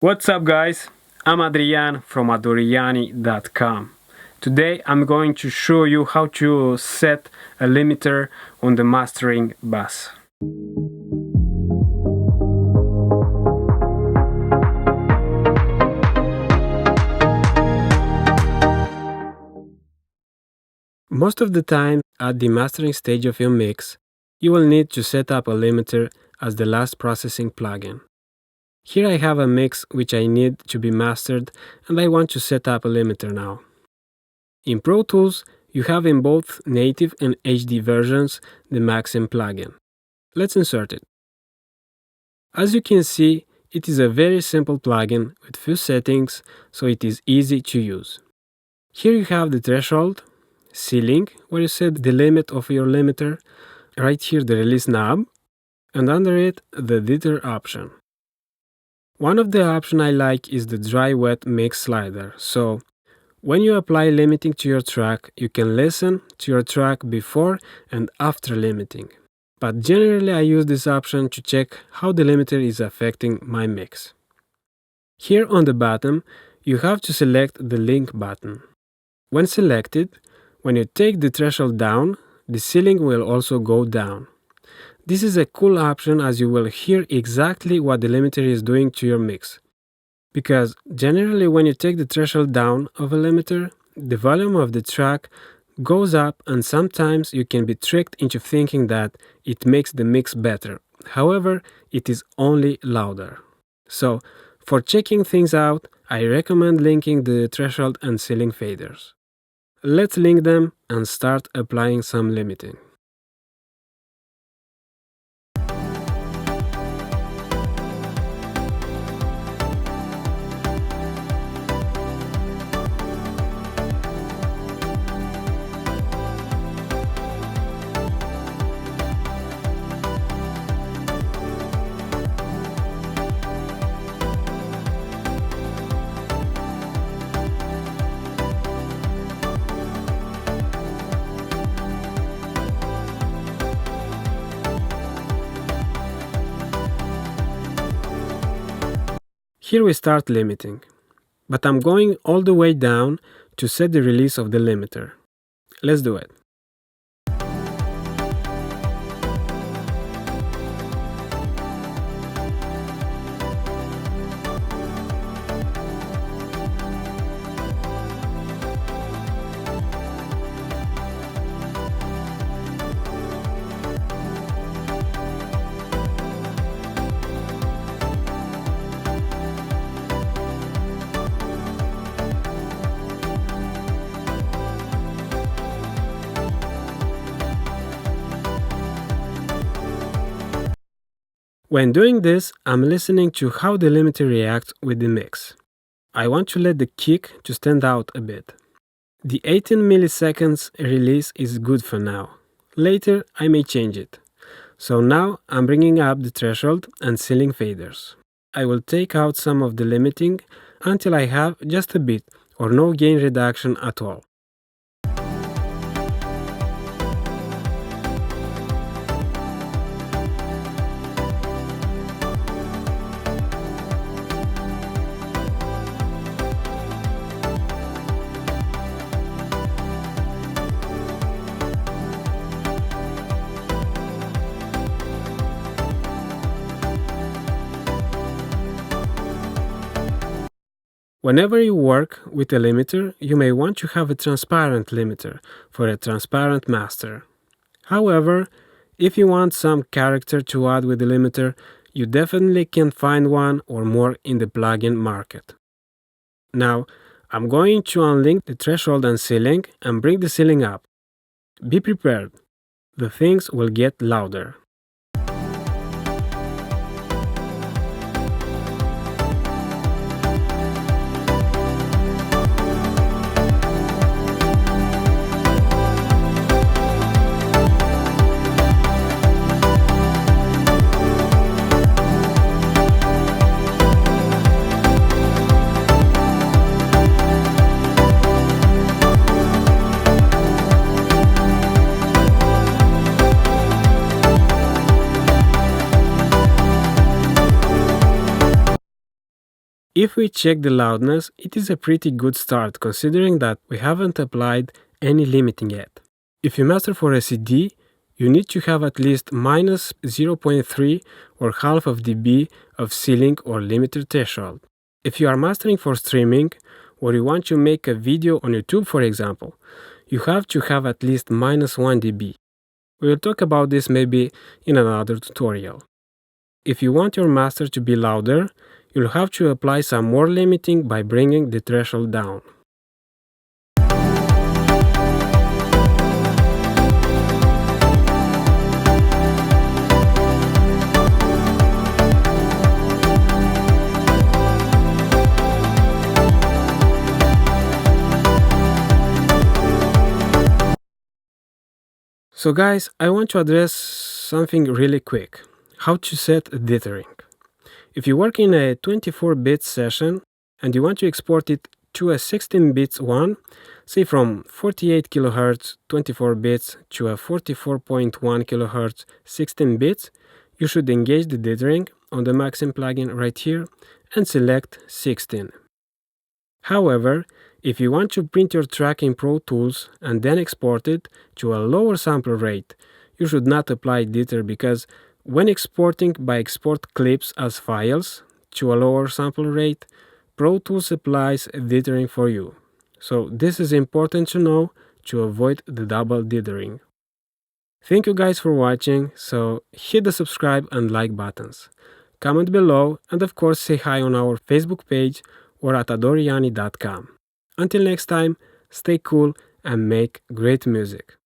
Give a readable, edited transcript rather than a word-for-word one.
What's up, guys? I'm Adrian from adoriani.com. Today I'm going to show you how to set a limiter on the mastering bus. Most of the time, at the mastering stage of your mix, you will need to set up a limiter as the last processing plugin. Here I have a mix which I need to be mastered, and I want to set up a limiter now. In Pro Tools, you have in both native and HD versions the Maxim plugin. Let's insert it. As you can see, it is a very simple plugin with few settings, so it is easy to use. Here you have the threshold, ceiling, where you set the limit of your limiter, right here the release knob, and under it the jitter option. One of the options I like is the dry-wet mix slider, so when you apply limiting to your track, you can listen to your track before and after limiting. But generally I use this option to check how the limiter is affecting my mix. Here on the bottom, you have to select the link button. When selected, when you take the threshold down, the ceiling will also go down. This is a cool option as you will hear exactly what the limiter is doing to your mix. Because generally when you take the threshold down of a limiter, the volume of the track goes up and sometimes you can be tricked into thinking that it makes the mix better. However, it is only louder. So, for checking things out, I recommend linking the threshold and ceiling faders. Let's link them and start applying some limiting. Here we start limiting, but I'm going all the way down to set the release of the limiter. Let's do it. When doing this, I'm listening to how the limiter reacts with the mix. I want to let the kick to stand out a bit. The 18 milliseconds release is good for now. Later, I may change it. So now I'm bringing up the threshold and ceiling faders. I will take out some of the limiting until I have just a bit or no gain reduction at all. Whenever you work with a limiter, you may want to have a transparent limiter for a transparent master. However, if you want some character to add with the limiter, you definitely can find one or more in the plugin market. Now, I'm going to unlink the threshold and ceiling and bring the ceiling up. Be prepared. The things will get louder. If we check the loudness, it is a pretty good start considering that we haven't applied any limiting yet. If you master for a CD, you need to have at least minus 0.3 or half of dB of ceiling or limiter threshold. If you are mastering for streaming, or you want to make a video on YouTube for example, you have to have at least minus 1 dB. We will talk about this maybe in another tutorial. If you want your master to be louder, you'll have to apply some more limiting by bringing the threshold down. So guys, I want to address something really quick. How to set dithering. If you work in a 24-bit session and you want to export it to a 16-bit one, say from 48 kHz 24 bits to a 44.1 kHz 16 bits, you should engage the dithering on the Maxim plugin right here and select 16. However, if you want to print your track in Pro Tools and then export it to a lower sample rate, you should not apply dither because when exporting by export clips as files to a lower sample rate, Pro Tools applies dithering for you. So this is important to know to avoid the double dithering. Thank you guys for watching, so hit the subscribe and like buttons. Comment below and of course say hi on our Facebook page or at adoriani.com. Until next time, stay cool and make great music.